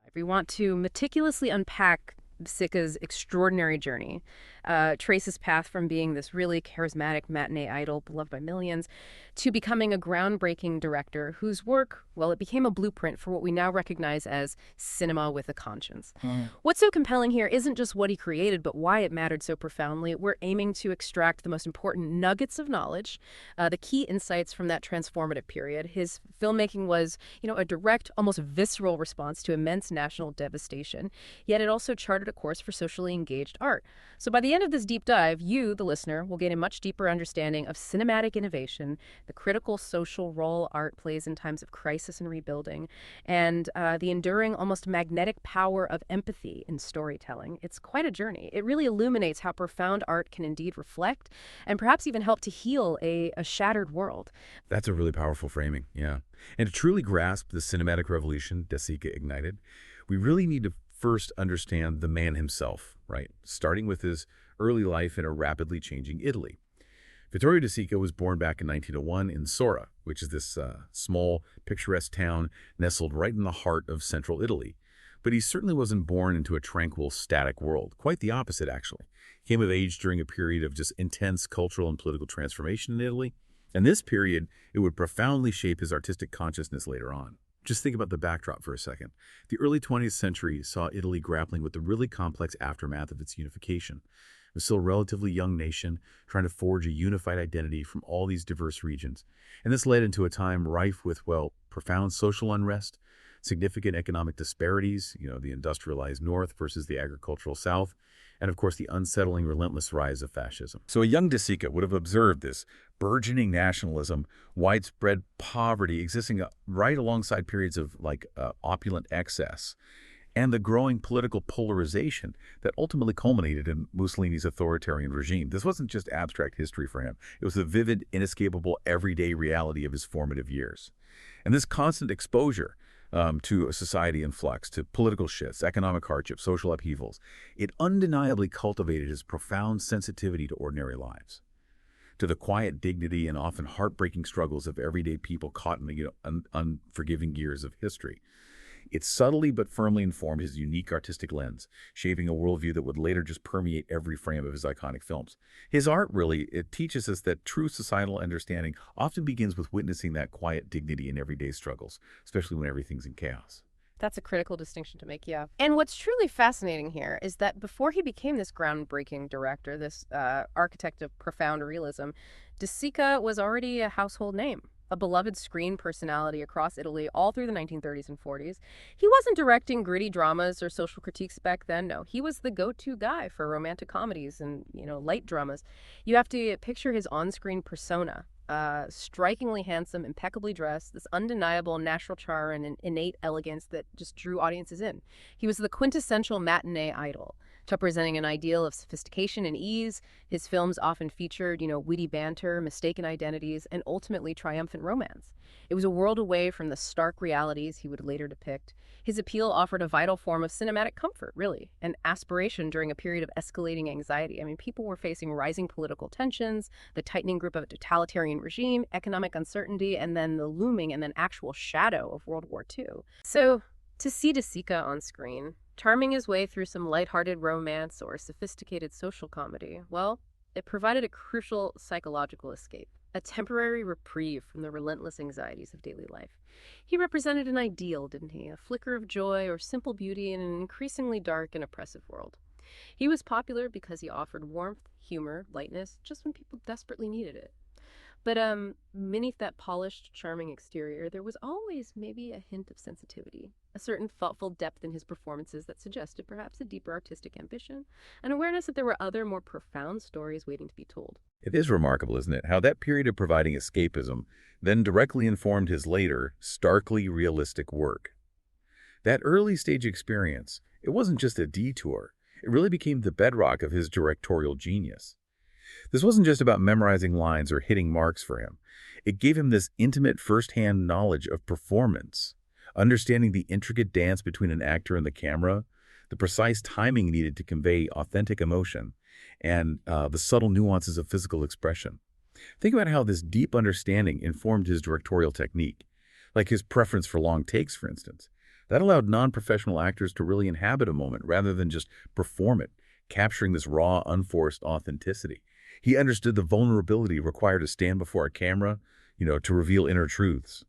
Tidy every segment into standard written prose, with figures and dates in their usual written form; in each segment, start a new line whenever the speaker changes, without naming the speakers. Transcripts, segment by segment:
If we want to meticulously unpack Sica's extraordinary journey, trace his path from being this really charismatic matinee idol beloved by millions to becoming a groundbreaking director whose work, well, it became a blueprint for what we now recognize as cinema with a conscience. What's so compelling here isn't just what he created, but why it mattered so profoundly. We're aiming to extract the most important nuggets of knowledge, the key insights from that transformative period. His filmmaking was, a direct, almost visceral response to immense national devastation, yet it also charted a course for socially engaged art. So by the end of this deep dive, you, the listener, will gain a much deeper understanding of cinematic innovation, the critical social role art plays in times of crisis and rebuilding, and the enduring, almost magnetic power of empathy in storytelling. It's quite a journey. It really illuminates how profound art can indeed reflect and perhaps even help to heal a shattered world.
That's a really powerful framing, yeah. And to truly grasp the cinematic revolution De Sica ignited, we really need to first understand the man himself, right? Starting with his early life in a rapidly changing Italy. Vittorio De Sica was born back in 1901 in Sora, which is this small, picturesque town nestled right in the heart of central Italy. But he certainly wasn't born into a tranquil, static world. Quite the opposite, actually. He came of age during a period of just intense cultural and political transformation in Italy. And this period, it would profoundly shape his artistic consciousness later on. Just think about the backdrop for a second. The early 20th century saw Italy grappling with the really complex aftermath of its unification. It was still a relatively young nation, trying to forge a unified identity from all these diverse regions. And this led into a time rife with, well, profound social unrest, significant economic disparities, the industrialized North versus the agricultural South, and of course the unsettling, relentless rise of fascism. So a young De Sica would have observed this burgeoning nationalism, widespread poverty existing right alongside periods of opulent excess, and the growing political polarization that ultimately culminated in Mussolini's authoritarian regime. This wasn't just abstract history for him. It was the vivid, inescapable, everyday reality of his formative years. And this constant exposure to a society in flux, to political shifts, economic hardship, social upheavals, it undeniably cultivated his profound sensitivity to ordinary lives, to the quiet dignity and often heartbreaking struggles of everyday people caught in the unforgiving gears of history. It subtly but firmly informed his unique artistic lens, shaping a worldview that would later just permeate every frame of his iconic films. His art it teaches us that true societal understanding often begins with witnessing that quiet dignity in everyday struggles, especially when everything's in chaos.
That's a critical distinction to make, yeah. And what's truly fascinating here is that before he became this groundbreaking director, this architect of profound realism, De Sica was already a household name, a beloved screen personality across Italy all through the 1930s and 40s. He wasn't directing gritty dramas or social critiques back then, no. He was the go-to guy for romantic comedies and, light dramas. You have to picture his on-screen persona. Strikingly handsome, impeccably dressed, this undeniable natural charm and an innate elegance that just drew audiences in. He was the quintessential matinee idol, representing an ideal of sophistication and ease. His films often featured, witty banter, mistaken identities, and ultimately triumphant romance. It was a world away from the stark realities he would later depict. His appeal offered a vital form of cinematic comfort, really, and aspiration during a period of escalating anxiety. I mean, people were facing rising political tensions, the tightening grip of a totalitarian regime, economic uncertainty, and then the looming and then actual shadow of World War II. So, to see De Sica on screen, charming his way through some lighthearted romance or sophisticated social comedy, well, it provided a crucial psychological escape, a temporary reprieve from the relentless anxieties of daily life. He represented an ideal, didn't he? A flicker of joy or simple beauty in an increasingly dark and oppressive world. He was popular because he offered warmth, humor, lightness, just when people desperately needed it. But beneath that polished, charming exterior, there was always maybe a hint of sensitivity, a certain thoughtful depth in his performances that suggested perhaps a deeper artistic ambition, an awareness that there were other, more profound stories waiting to be told.
It is remarkable, isn't it, how that period of providing escapism then directly informed his later, starkly realistic work. That early stage experience, it wasn't just a detour. It really became the bedrock of his directorial genius. This wasn't just about memorizing lines or hitting marks for him. It gave him this intimate first-hand knowledge of performance, understanding the intricate dance between an actor and the camera, the precise timing needed to convey authentic emotion, and the subtle nuances of physical expression. Think about how this deep understanding informed his directorial technique, like his preference for long takes, for instance. That allowed non-professional actors to really inhabit a moment rather than just perform it, capturing this raw, unforced authenticity. He understood the vulnerability required to stand before a camera, to reveal inner truths.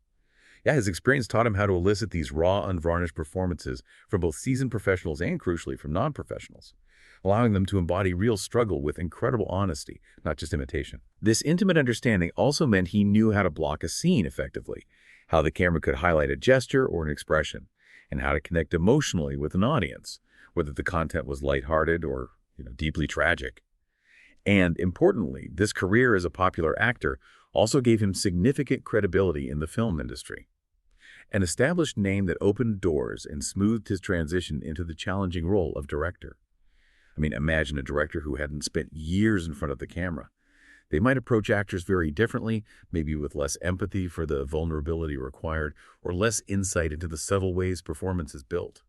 Yeah, his experience taught him how to elicit these raw, unvarnished performances from both seasoned professionals and, crucially, from non-professionals, allowing them to embody real struggle with incredible honesty, not just imitation. This intimate understanding also meant he knew how to block a scene effectively, how the camera could highlight a gesture or an expression, and how to connect emotionally with an audience, whether the content was lighthearted or, deeply tragic. And importantly, this career as a popular actor also gave him significant credibility in the film industry, an established name that opened doors and smoothed his transition into the challenging role of director. I mean, imagine a director who hadn't spent years in front of the camera. They might approach actors very differently, maybe with less empathy for the vulnerability required, or less insight into the subtle ways performance is built.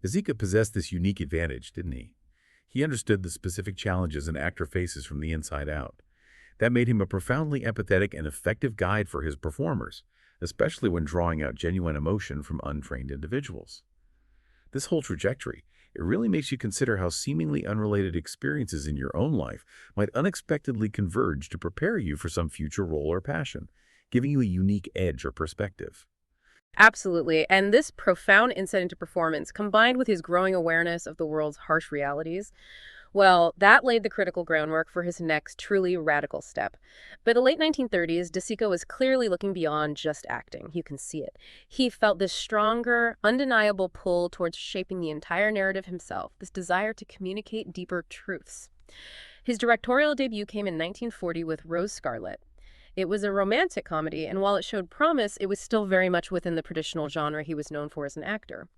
De Sica possessed this unique advantage, didn't he? He understood the specific challenges an actor faces from the inside out. That made him a profoundly empathetic and effective guide for his performers, especially when drawing out genuine emotion from untrained individuals. This whole trajectory, it really makes you consider how seemingly unrelated experiences in your own life might unexpectedly converge to prepare you for some future role or passion, giving you a unique edge or perspective.
Absolutely. And this profound insight into performance, combined with his growing awareness of the world's harsh realities, well, that laid the critical groundwork for his next truly radical step. By the late 1930s, De Sica was clearly looking beyond just acting. You can see it. He felt this stronger, undeniable pull towards shaping the entire narrative himself, this desire to communicate deeper truths. His directorial debut came in 1940 with Rose Scarlet. It was a romantic comedy, and while it showed promise, it was still very much within the traditional genre he was known for as an actor.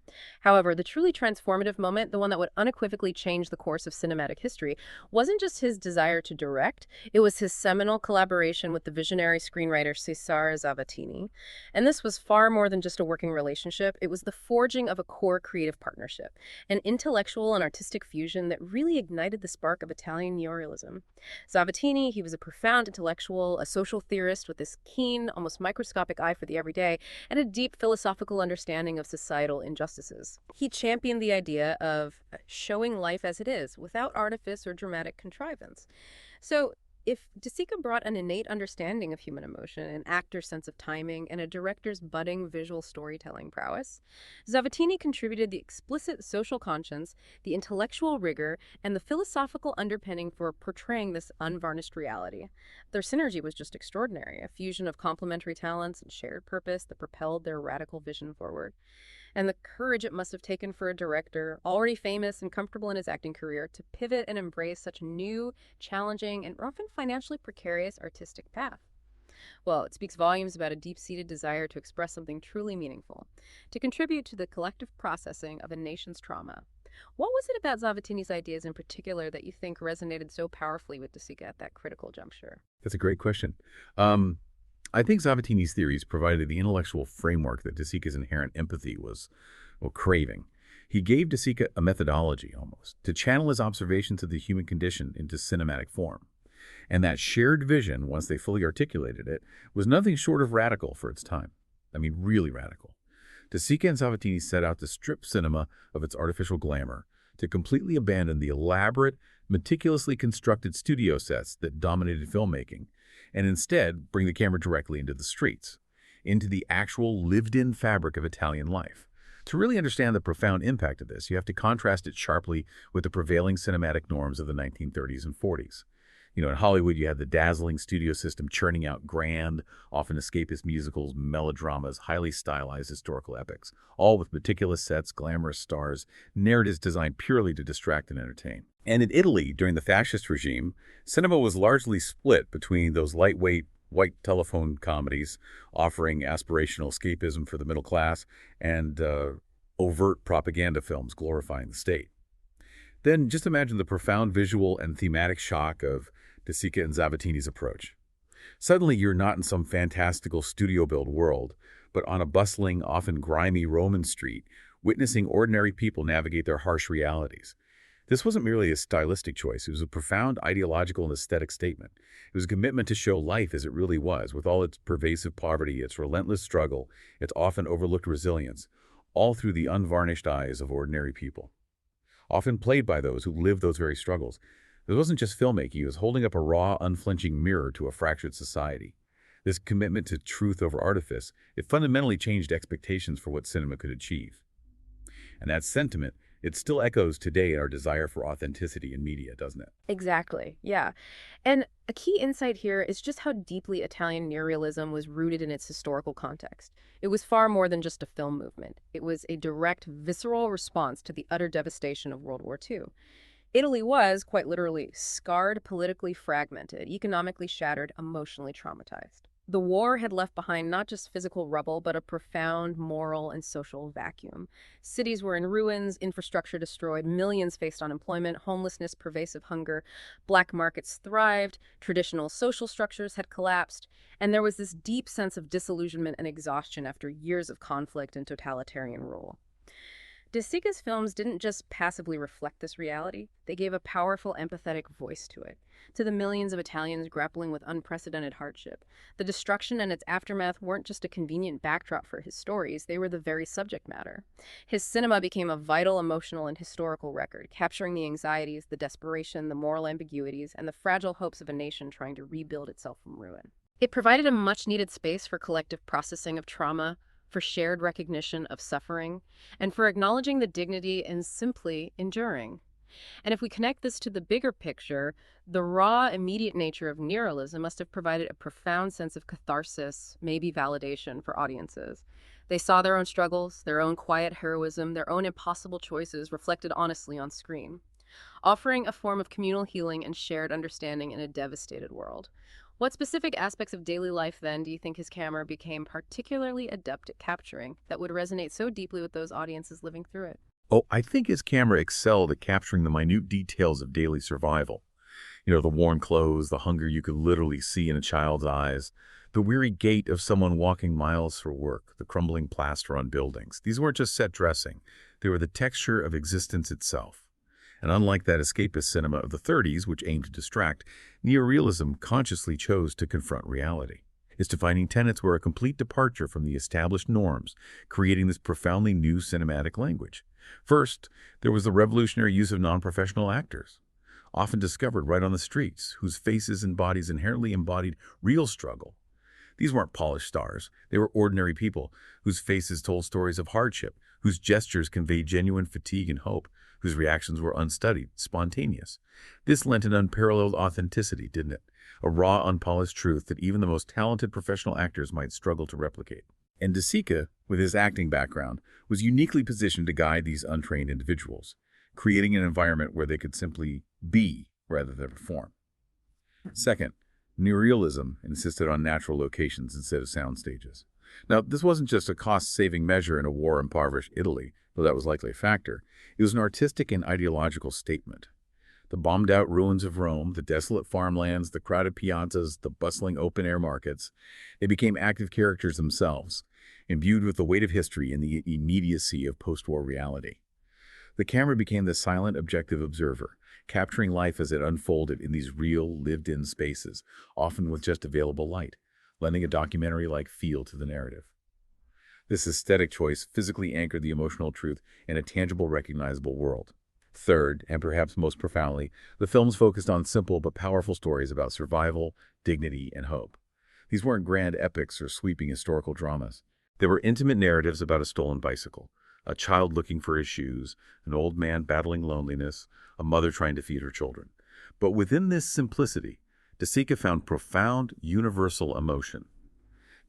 However, the truly transformative moment, the one that would unequivocally change the course of cinematic history, wasn't just his desire to direct, it was his seminal collaboration with the visionary screenwriter Cesare Zavattini. And this was far more than just a working relationship, it was the forging of a core creative partnership, an intellectual and artistic fusion that really ignited the spark of Italian Neorealism. Zavattini, he was a profound intellectual, a social theorist with this keen, almost microscopic eye for the everyday, and a deep philosophical understanding of societal injustices. He championed the idea of showing life as it is, without artifice or dramatic contrivance. So, if De Sica brought an innate understanding of human emotion, an actor's sense of timing, and a director's budding visual storytelling prowess, Zavattini contributed the explicit social conscience, the intellectual rigor, and the philosophical underpinning for portraying this unvarnished reality. Their synergy was just extraordinary, a fusion of complementary talents and shared purpose that propelled their radical vision forward. And the courage it must have taken for a director, already famous and comfortable in his acting career, to pivot and embrace such a new, challenging, and often financially precarious artistic path. Well, it speaks volumes about a deep-seated desire to express something truly meaningful, to contribute to the collective processing of a nation's trauma. What was it about Zavattini's ideas in particular that you think resonated so powerfully with De Sica at that critical juncture?
That's a great question. I think Zavattini's theories provided the intellectual framework that De Sica's inherent empathy was, craving. He gave De Sica a methodology, almost, to channel his observations of the human condition into cinematic form. And that shared vision, once they fully articulated it, was nothing short of radical for its time. I mean, really radical. De Sica and Zavattini set out to strip cinema of its artificial glamour, to completely abandon the elaborate, meticulously constructed studio sets that dominated filmmaking, and instead bring the camera directly into the streets, into the actual lived-in fabric of Italian life. To really understand the profound impact of this, you have to contrast it sharply with the prevailing cinematic norms of the 1930s and 40s. In Hollywood, you had the dazzling studio system churning out grand, often escapist musicals, melodramas, highly stylized historical epics, all with meticulous sets, glamorous stars, narratives designed purely to distract and entertain. And in Italy, during the fascist regime, cinema was largely split between those lightweight, white telephone comedies offering aspirational escapism for the middle class and overt propaganda films glorifying the state. Then just imagine the profound visual and thematic shock of De Sica and Zavattini's approach. Suddenly you're not in some fantastical studio-built world, but on a bustling, often grimy Roman street, witnessing ordinary people navigate their harsh realities. This wasn't merely a stylistic choice. It was a profound ideological and aesthetic statement. It was a commitment to show life as it really was, with all its pervasive poverty, its relentless struggle, its often overlooked resilience, all through the unvarnished eyes of ordinary people, often played by those who lived those very struggles. It wasn't just filmmaking, he was holding up a raw, unflinching mirror to a fractured society. This commitment to truth over artifice, it fundamentally changed expectations for what cinema could achieve. And that sentiment, it still echoes today in our desire for authenticity in media, doesn't it?
Exactly, yeah. And a key insight here is just how deeply Italian neorealism was rooted in its historical context. It was far more than just a film movement. It was a direct, visceral response to the utter devastation of World War II. Italy was, quite literally, scarred, politically fragmented, economically shattered, emotionally traumatized. The war had left behind not just physical rubble, but a profound moral and social vacuum. Cities were in ruins, infrastructure destroyed, millions faced unemployment, homelessness, pervasive hunger, black markets thrived, traditional social structures had collapsed, and there was this deep sense of disillusionment and exhaustion after years of conflict and totalitarian rule. De Sica's films didn't just passively reflect this reality, they gave a powerful, empathetic voice to it, to the millions of Italians grappling with unprecedented hardship. The destruction and its aftermath weren't just a convenient backdrop for his stories, they were the very subject matter. His cinema became a vital emotional and historical record, capturing the anxieties, the desperation, the moral ambiguities, and the fragile hopes of a nation trying to rebuild itself from ruin. It provided a much-needed space for collective processing of trauma, for shared recognition of suffering, and for acknowledging the dignity in simply enduring. And if we connect this to the bigger picture, the raw, immediate nature of neorealism must have provided a profound sense of catharsis, maybe validation for audiences. They saw their own struggles, their own quiet heroism, their own impossible choices reflected honestly on screen, offering a form of communal healing and shared understanding in a devastated world. What specific aspects of daily life, then, do you think his camera became particularly adept at capturing that would resonate so deeply with those audiences living through it?
Oh, I think his camera excelled at capturing the minute details of daily survival. The worn clothes, the hunger you could literally see in a child's eyes, the weary gait of someone walking miles for work, the crumbling plaster on buildings. These weren't just set dressing. They were the texture of existence itself. And unlike that escapist cinema of the 30s, which aimed to distract, neorealism consciously chose to confront reality. Its defining tenets were a complete departure from the established norms, creating this profoundly new cinematic language. First, there was the revolutionary use of non-professional actors, often discovered right on the streets, whose faces and bodies inherently embodied real struggle. These weren't polished stars. They were ordinary people whose faces told stories of hardship, whose gestures conveyed genuine fatigue and hope, whose reactions were unstudied, spontaneous. This lent an unparalleled authenticity, didn't it? A raw, unpolished truth that even the most talented professional actors might struggle to replicate. And De Sica, with his acting background, was uniquely positioned to guide these untrained individuals, creating an environment where they could simply be rather than perform. Second, neorealism insisted on natural locations instead of sound stages. Now, this wasn't just a cost-saving measure in a war-impoverished Italy, though that was likely a factor. It was an artistic and ideological statement. The bombed-out ruins of Rome, the desolate farmlands, the crowded piazzas, the bustling open-air markets, they became active characters themselves, imbued with the weight of history and the immediacy of post-war reality. The camera became the silent, objective observer, capturing life as it unfolded in these real, lived-in spaces, often with just available light, lending a documentary-like feel to the narrative. This aesthetic choice physically anchored the emotional truth in a tangible, recognizable world. Third, and perhaps most profoundly, the films focused on simple but powerful stories about survival, dignity, and hope. These weren't grand epics or sweeping historical dramas. They were intimate narratives about a stolen bicycle, a child looking for his shoes, an old man battling loneliness, a mother trying to feed her children. But within this simplicity, De Sica found profound, universal emotion,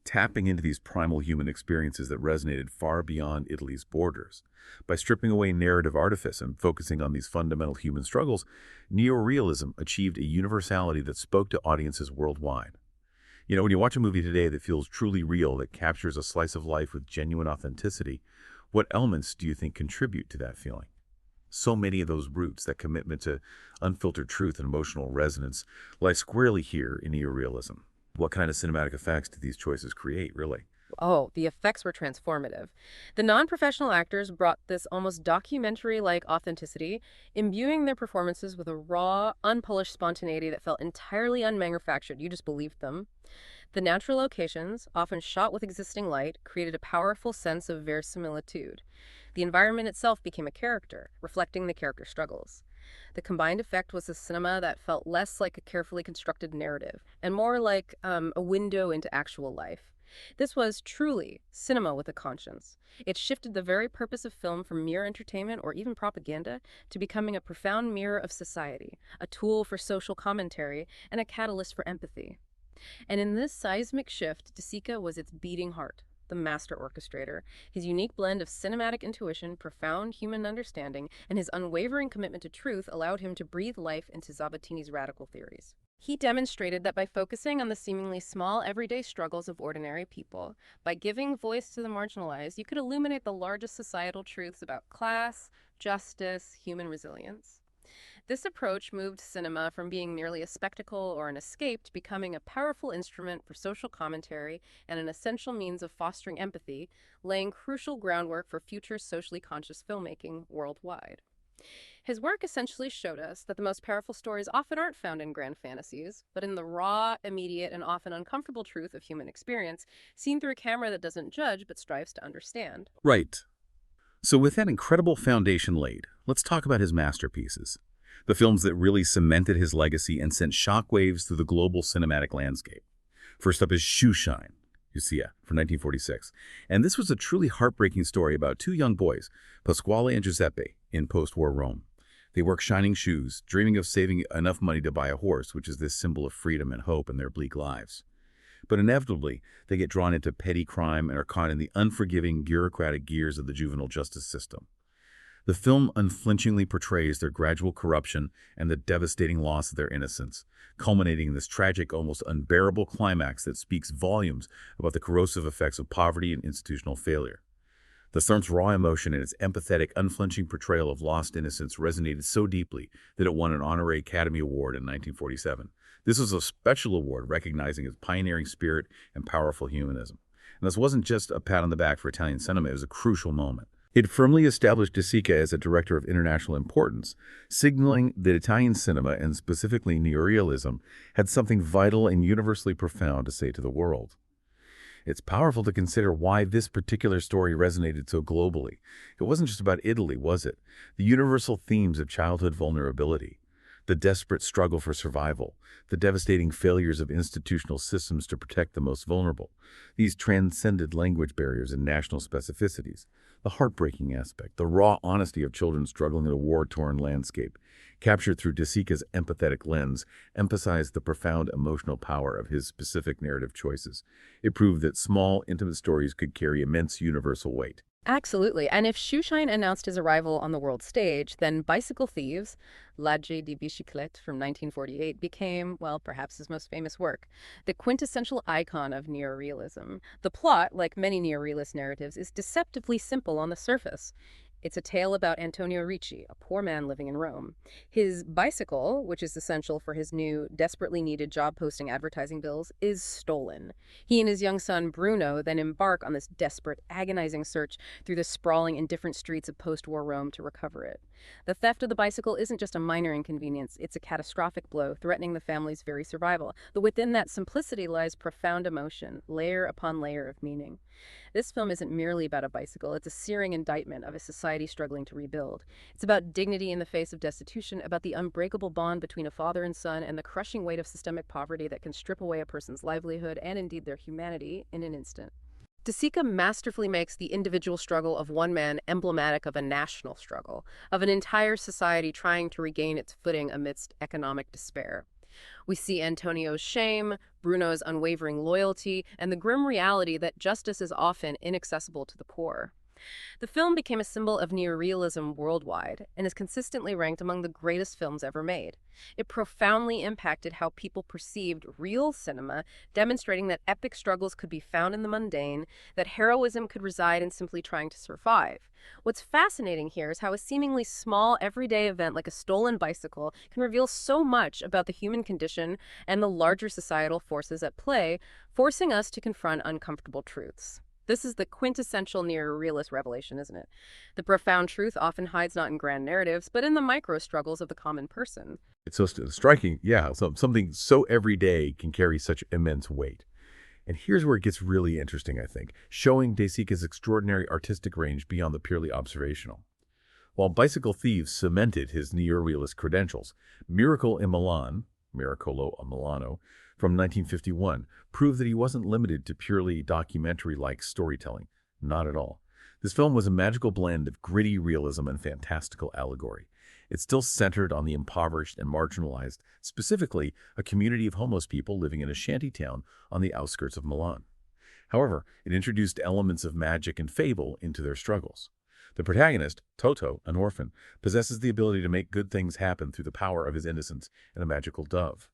tapping into these primal human experiences that resonated far beyond Italy's borders. By stripping away narrative artifice and focusing on these fundamental human struggles, neorealism achieved a universality that spoke to audiences worldwide. When you watch a movie today that feels truly real, that captures a slice of life with genuine authenticity, what elements do you think contribute to that feeling? So many of those roots, that commitment to unfiltered truth and emotional resonance, lie squarely here in neorealism. What kind of cinematic effects did these choices create, really?
Oh, the effects were transformative. The non-professional actors brought this almost documentary-like authenticity, imbuing their performances with a raw, unpolished spontaneity that felt entirely unmanufactured. You just believed them. The natural locations, often shot with existing light, created a powerful sense of verisimilitude. The environment itself became a character, reflecting the character's struggles. The combined effect was a cinema that felt less like a carefully constructed narrative and more like a window into actual life. This was truly cinema with a conscience. It shifted the very purpose of film from mere entertainment or even propaganda to becoming a profound mirror of society, a tool for social commentary, and a catalyst for empathy. And in this seismic shift, De Sica was its beating heart, the master orchestrator. His unique blend of cinematic intuition, profound human understanding, and his unwavering commitment to truth allowed him to breathe life into Zavattini's radical theories. He demonstrated that by focusing on the seemingly small, everyday struggles of ordinary people, by giving voice to the marginalized, you could illuminate the largest societal truths about class, justice, human resilience. This approach moved cinema from being merely a spectacle or an escape to becoming a powerful instrument for social commentary and an essential means of fostering empathy, laying crucial groundwork for future socially conscious filmmaking worldwide. His work essentially showed us that the most powerful stories often aren't found in grand fantasies, but in the raw, immediate, and often uncomfortable truth of human experience, seen through a camera that doesn't judge but strives to understand.
Right. So with that incredible foundation laid, let's talk about his masterpieces. The films that really cemented his legacy and sent shockwaves through the global cinematic landscape. First up is Shoeshine, Lucia, from 1946. And this was a truly heartbreaking story about two young boys, Pasquale and Giuseppe, in post-war Rome. They work shining shoes, dreaming of saving enough money to buy a horse, which is this symbol of freedom and hope in their bleak lives. But inevitably, they get drawn into petty crime and are caught in the unforgiving bureaucratic gears of the juvenile justice system. The film unflinchingly portrays their gradual corruption and the devastating loss of their innocence, culminating in this tragic, almost unbearable climax that speaks volumes about the corrosive effects of poverty and institutional failure. The film's raw emotion and its empathetic, unflinching portrayal of lost innocence resonated so deeply that it won an honorary Academy Award in 1947. This was a special award recognizing its pioneering spirit and powerful humanism. And this wasn't just a pat on the back for Italian cinema, it was a crucial moment. It firmly established De Sica as a director of international importance, signaling that Italian cinema, and specifically neorealism, had something vital and universally profound to say to the world. It's powerful to consider why this particular story resonated so globally. It wasn't just about Italy, was it? The universal themes of childhood vulnerability, the desperate struggle for survival, the devastating failures of institutional systems to protect the most vulnerable. These transcended language barriers and national specificities. The heartbreaking aspect, the raw honesty of children struggling in a war-torn landscape, captured through De Sica's empathetic lens, emphasized the profound emotional power of his specific narrative choices. It proved that small, intimate stories could carry immense universal weight.
Absolutely. And if Shoeshine announced his arrival on the world stage, then Bicycle Thieves, Ladje di Biciclette from 1948, became, well, perhaps his most famous work, the quintessential icon of neorealism. The plot, like many neorealist narratives, is deceptively simple on the surface. It's a tale about Antonio Ricci, a poor man living in Rome. His bicycle, which is essential for his new, desperately needed job posting advertising bills, is stolen. He and his young son, Bruno, then embark on this desperate, agonizing search through the sprawling, indifferent streets of post-war Rome to recover it. The theft of the bicycle isn't just a minor inconvenience, it's a catastrophic blow, threatening the family's very survival. But within that simplicity lies profound emotion, layer upon layer of meaning. This film isn't merely about a bicycle, it's a searing indictment of a society struggling to rebuild. It's about dignity in the face of destitution, about the unbreakable bond between a father and son, and the crushing weight of systemic poverty that can strip away a person's livelihood and indeed their humanity in an instant. De Sica masterfully makes the individual struggle of one man emblematic of a national struggle, of an entire society trying to regain its footing amidst economic despair. We see Antonio's shame, Bruno's unwavering loyalty, and the grim reality that justice is often inaccessible to the poor. The film became a symbol of neorealism worldwide and is consistently ranked among the greatest films ever made. It profoundly impacted how people perceived real cinema, demonstrating that epic struggles could be found in the mundane, that heroism could reside in simply trying to survive. What's fascinating here is how a seemingly small, everyday event like a stolen bicycle can reveal so much about the human condition and the larger societal forces at play, forcing us to confront uncomfortable truths. This is the quintessential neorealist revelation, isn't it? The profound truth often hides not in grand narratives, but in the micro struggles of the common person.
It's so striking, yeah, something so everyday can carry such immense weight. And here's where it gets really interesting, I think, showing De Sica's extraordinary artistic range beyond the purely observational. While Bicycle Thieves cemented his neorealist credentials, Miracle in Milan, Miracolo a Milano, from 1951, proved that he wasn't limited to purely documentary-like storytelling. Not at all. This film was a magical blend of gritty realism and fantastical allegory. It's still centered on the impoverished and marginalized, specifically a community of homeless people living in a shanty town on the outskirts of Milan. However, it introduced elements of magic and fable into their struggles. The protagonist, Toto, an orphan, possesses the ability to make good things happen through the power of his innocence and a magical dove.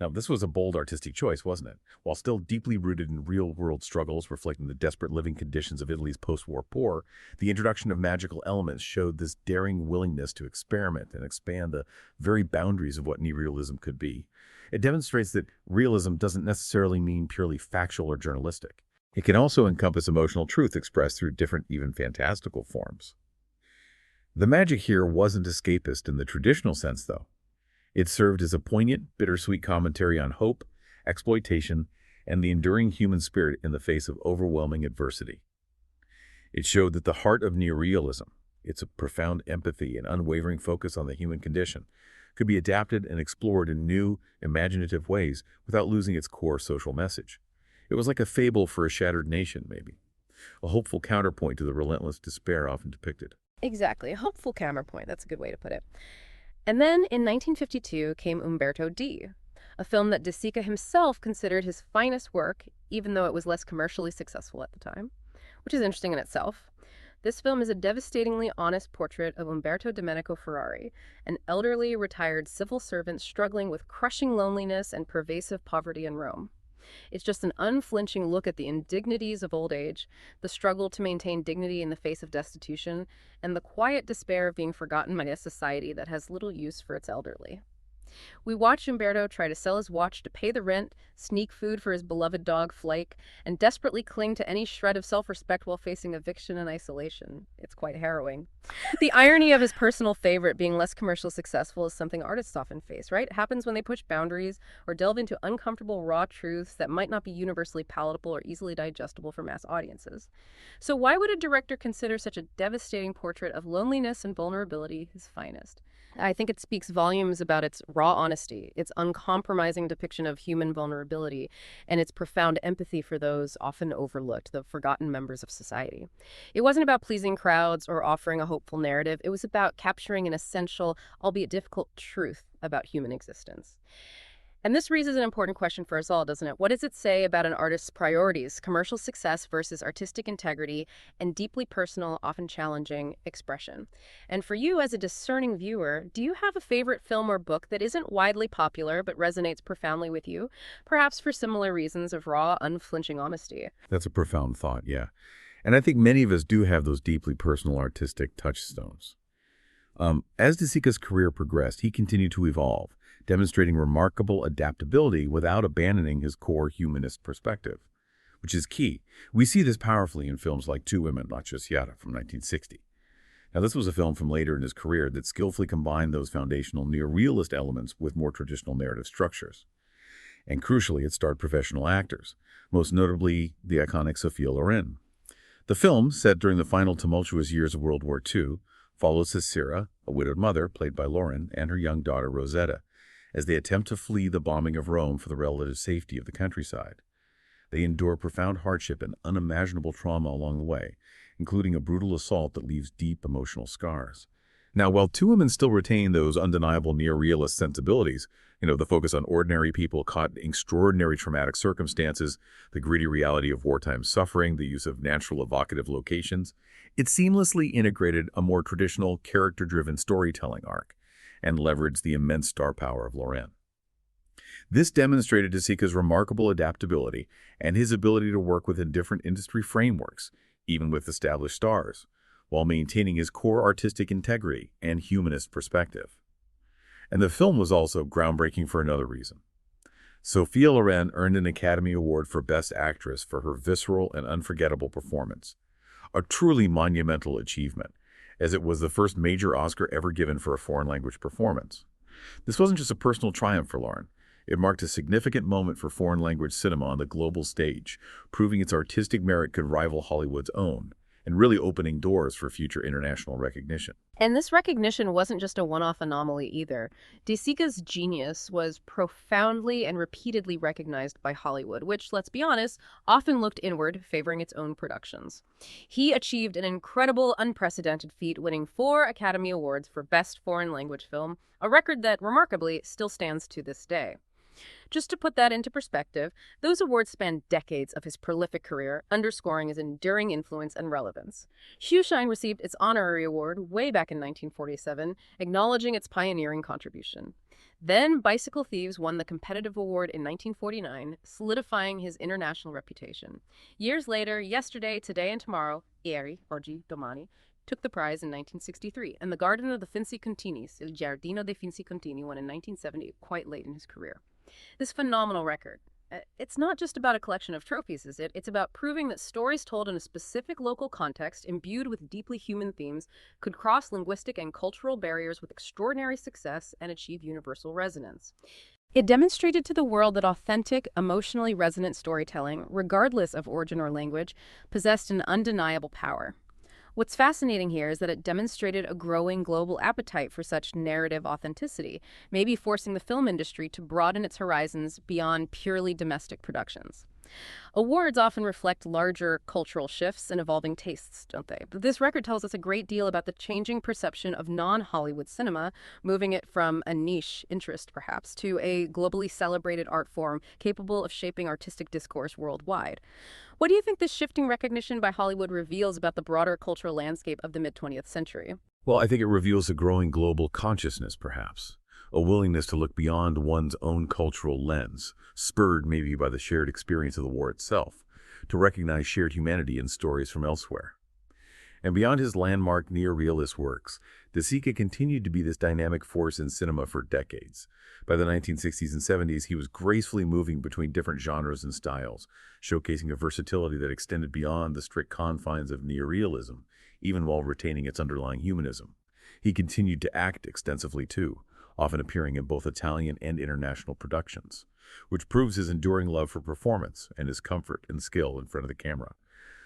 Now, this was a bold artistic choice, wasn't it? While still deeply rooted in real-world struggles reflecting the desperate living conditions of Italy's post-war poor, the introduction of magical elements showed this daring willingness to experiment and expand the very boundaries of what neorealism could be. It demonstrates that realism doesn't necessarily mean purely factual or journalistic. It can also encompass emotional truth expressed through different, even fantastical forms. The magic here wasn't escapist in the traditional sense, though. It served as a poignant, bittersweet commentary on hope, exploitation, and the enduring human spirit in the face of overwhelming adversity. It showed that the heart of neorealism, its profound empathy and unwavering focus on the human condition, could be adapted and explored in new, imaginative ways without losing its core social message. It was like a fable for a shattered nation, maybe. A hopeful counterpoint to the relentless despair often depicted.
Exactly. A hopeful counterpoint. That's a good way to put it. And then in 1952 came Umberto D., a film that De Sica himself considered his finest work, even though it was less commercially successful at the time, which is interesting in itself. This film is a devastatingly honest portrait of Umberto Domenico Ferrari, an elderly, retired civil servant struggling with crushing loneliness and pervasive poverty in Rome. It's just an unflinching look at the indignities of old age, the struggle to maintain dignity in the face of destitution, and the quiet despair of being forgotten by a society that has little use for its elderly. We watch Umberto try to sell his watch to pay the rent, sneak food for his beloved dog Flake, and desperately cling to any shred of self-respect while facing eviction and isolation. It's quite harrowing. The irony of his personal favorite being less commercially successful is something artists often face, right? It happens when they push boundaries or delve into uncomfortable raw truths that might not be universally palatable or easily digestible for mass audiences. So why would a director consider such a devastating portrait of loneliness and vulnerability his finest? I think it speaks volumes about its raw honesty, its uncompromising depiction of human vulnerability, and its profound empathy for those often overlooked, the forgotten members of society. It wasn't about pleasing crowds or offering a hopeful narrative. It was about capturing an essential, albeit difficult, truth about human existence. And this raises an important question for us all, doesn't it? What does it say about an artist's priorities, commercial success versus artistic integrity, and deeply personal, often challenging expression? And for you as a discerning viewer, do you have a favorite film or book that isn't widely popular but resonates profoundly with you, perhaps for similar reasons of raw, unflinching honesty?
That's a profound thought, yeah. And I think many of us do have those deeply personal artistic touchstones. As De Sica's career progressed, he continued to evolve, demonstrating remarkable adaptability without abandoning his core humanist perspective, which is key. We see this powerfully in films like Two Women, La Chaussata from 1960. Now, this was a film from later in his career that skillfully combined those foundational neorealist elements with more traditional narrative structures. And crucially, it starred professional actors, most notably the iconic Sophia Loren. The film, set during the final tumultuous years of World War II, follows Cesare, a widowed mother, played by Loren, and her young daughter Rosetta, as they attempt to flee the bombing of Rome for the relative safety of the countryside. They endure profound hardship and unimaginable trauma along the way, including a brutal assault that leaves deep emotional scars. Now, while Two Women still retain those undeniable neorealist sensibilities, the focus on ordinary people caught in extraordinary traumatic circumstances, the gritty reality of wartime suffering, the use of natural evocative locations, it seamlessly integrated a more traditional character-driven storytelling arc and leveraged the immense star power of Loren. This demonstrated De Sica's remarkable adaptability and his ability to work within different industry frameworks, even with established stars, while maintaining his core artistic integrity and humanist perspective. And the film was also groundbreaking for another reason. Sophia Loren earned an Academy Award for Best Actress for her visceral and unforgettable performance, a truly monumental achievement, as it was the first major Oscar ever given for a foreign language performance. This wasn't just a personal triumph for Loren. It marked a significant moment for foreign-language cinema on the global stage, proving its artistic merit could rival Hollywood's own, and really opening doors for future international recognition.
And this recognition wasn't just a one-off anomaly either. De Sica's genius was profoundly and repeatedly recognized by Hollywood, which, let's be honest, often looked inward, favoring its own productions. He achieved an incredible, unprecedented feat, winning 4 Academy Awards for Best Foreign Language Film, a record that, remarkably, still stands to this day. Just to put that into perspective, those awards span decades of his prolific career, underscoring his enduring influence and relevance. Shine received its honorary award way back in 1947, acknowledging its pioneering contribution. Then Bicycle Thieves won the competitive award in 1949, solidifying his international reputation. Years later, Yesterday, Today and Tomorrow, Ieri, oggi, domani, took the prize in 1963, and the Garden of the Finzi-Continis, Il Giardino dei Finzi-Contini, won in 1970, quite late in his career. This phenomenal record. It's not just about a collection of trophies, is it? It's about proving that stories told in a specific local context, imbued with deeply human themes, could cross linguistic and cultural barriers with extraordinary success and achieve universal resonance. It demonstrated to the world that authentic, emotionally resonant storytelling, regardless of origin or language, possessed an undeniable power. What's fascinating here is that it demonstrated a growing global appetite for such narrative authenticity, maybe forcing the film industry to broaden its horizons beyond purely domestic productions. Awards often reflect larger cultural shifts and evolving tastes, don't they? But this record tells us a great deal about the changing perception of non-Hollywood cinema, moving it from a niche interest, perhaps, to a globally celebrated art form capable of shaping artistic discourse worldwide. What do you think this shifting recognition by Hollywood reveals about the broader cultural landscape of the mid-20th century?
Well, I think it reveals a growing global consciousness, perhaps. A willingness to look beyond one's own cultural lens, spurred maybe by the shared experience of the war itself, to recognize shared humanity in stories from elsewhere. And beyond his landmark neorealist works, De Sica continued to be this dynamic force in cinema for decades. By the 1960s and 70s, he was gracefully moving between different genres and styles, showcasing a versatility that extended beyond the strict confines of neorealism, even while retaining its underlying humanism. He continued to act extensively too, often appearing in both Italian and international productions, which proves his enduring love for performance and his comfort and skill in front of the camera.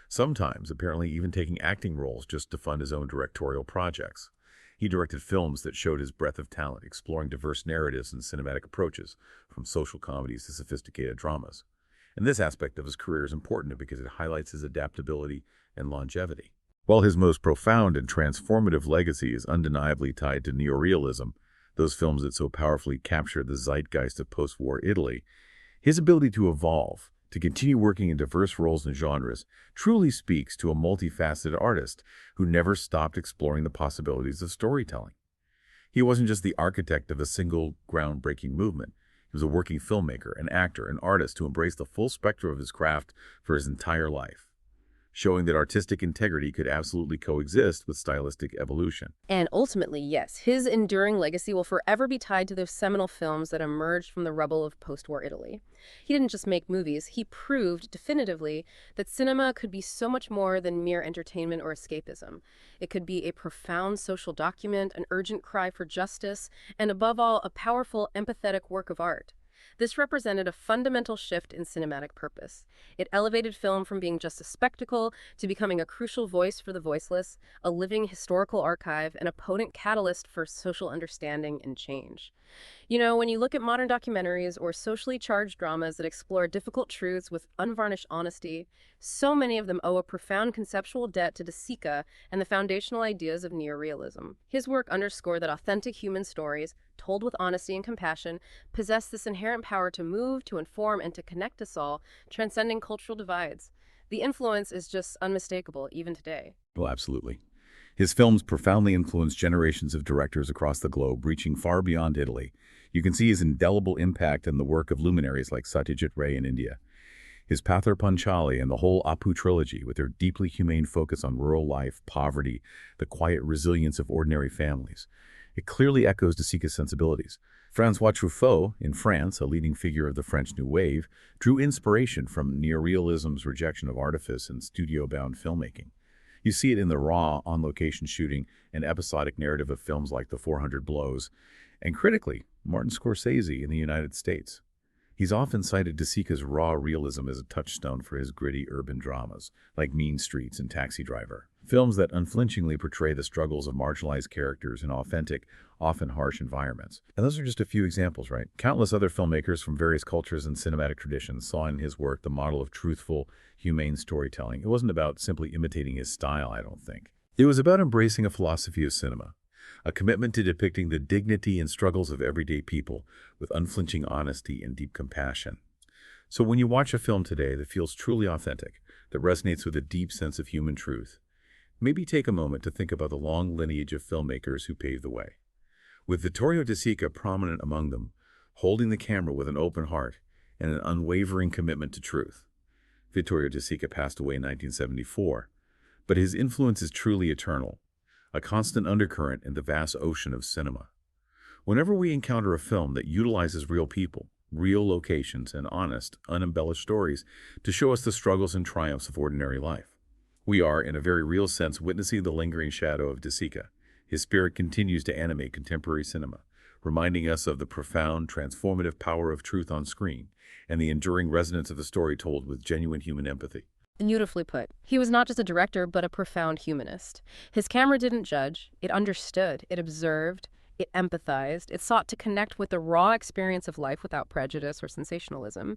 Sometimes, apparently, even taking acting roles just to fund his own directorial projects. He directed films that showed his breadth of talent, exploring diverse narratives and cinematic approaches, from social comedies to sophisticated dramas. And this aspect of his career is important because it highlights his adaptability and longevity. While his most profound and transformative legacy is undeniably tied to neorealism, those films that so powerfully captured the zeitgeist of post-war Italy, his ability to evolve, to continue working in diverse roles and genres, truly speaks to a multifaceted artist who never stopped exploring the possibilities of storytelling. He wasn't just the architect of a single groundbreaking movement. He was a working filmmaker, an actor, an artist who embraced the full spectrum of his craft for his entire life, showing that artistic integrity could absolutely coexist with stylistic evolution.
And ultimately, yes, his enduring legacy will forever be tied to those seminal films that emerged from the rubble of post-war Italy. He didn't just make movies, he proved definitively that cinema could be so much more than mere entertainment or escapism. It could be a profound social document, an urgent cry for justice, and above all, a powerful, empathetic work of art. This represented a fundamental shift in cinematic purpose. It elevated film from being just a spectacle to becoming a crucial voice for the voiceless, a living historical archive, and a potent catalyst for social understanding and change. You know, when you look at modern documentaries or socially charged dramas that explore difficult truths with unvarnished honesty, so many of them owe a profound conceptual debt to De Sica and the foundational ideas of neorealism. His work underscored that authentic human stories, told with honesty and compassion, possess this inherent power to move, to inform, and to connect us all, transcending cultural divides. The influence is just unmistakable, even today.
Well, absolutely. His films profoundly influenced generations of directors across the globe, reaching far beyond Italy. You can see his indelible impact in the work of luminaries like Satyajit Ray in India. His Pather Panchali and the whole Apu trilogy, with their deeply humane focus on rural life, poverty, the quiet resilience of ordinary families. It clearly echoes De Sica's sensibilities. François Truffaut, in France, a leading figure of the French New Wave, drew inspiration from neorealism's rejection of artifice and studio-bound filmmaking. You see it in the raw, on-location shooting and episodic narrative of films like The 400 Blows, and critically, Martin Scorsese in the United States. He's often cited De Sica's raw realism as a touchstone for his gritty urban dramas, like Mean Streets and Taxi Driver. Films that unflinchingly portray the struggles of marginalized characters in authentic, often harsh environments. And those are just a few examples, right? Countless other filmmakers from various cultures and cinematic traditions saw in his work the model of truthful, humane storytelling. It wasn't about simply imitating his style, I don't think. It was about embracing a philosophy of cinema, a commitment to depicting the dignity and struggles of everyday people with unflinching honesty and deep compassion. So when you watch a film today that feels truly authentic, that resonates with a deep sense of human truth, maybe take a moment to think about the long lineage of filmmakers who paved the way. With Vittorio De Sica prominent among them, holding the camera with an open heart and an unwavering commitment to truth. Vittorio De Sica passed away in 1974, but his influence is truly eternal, a constant undercurrent in the vast ocean of cinema. Whenever we encounter a film that utilizes real people, real locations, and honest, unembellished stories to show us the struggles and triumphs of ordinary life, we are, in a very real sense, witnessing the lingering shadow of De Sica. His spirit continues to animate contemporary cinema, reminding us of the profound, transformative power of truth on screen and the enduring resonance of the story told with genuine human empathy.
Beautifully put. He was not just a director, but a profound humanist. His camera didn't judge. It understood. It observed. It empathized. It sought to connect with the raw experience of life without prejudice or sensationalism.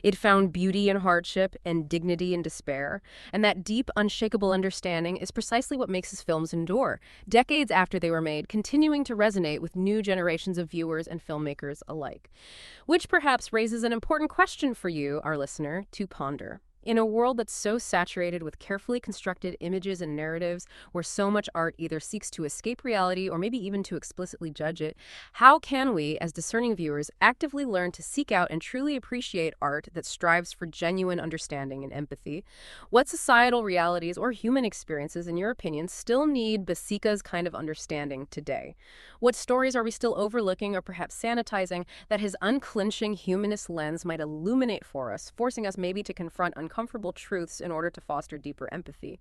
It found beauty in hardship and dignity in despair. And that deep, unshakable understanding is precisely what makes his films endure, decades after they were made, continuing to resonate with new generations of viewers and filmmakers alike. Which perhaps raises an important question for you, our listener, to ponder. In a world that's so saturated with carefully constructed images and narratives, where so much art either seeks to escape reality or maybe even to explicitly judge it, how can we, as discerning viewers, actively learn to seek out and truly appreciate art that strives for genuine understanding and empathy? What societal realities or human experiences, in your opinion, still need De Sica's kind of understanding today? What stories are we still overlooking or perhaps sanitizing that his unclenching humanist lens might illuminate for us, forcing us maybe to confront uncomfortable truths in order to foster deeper empathy?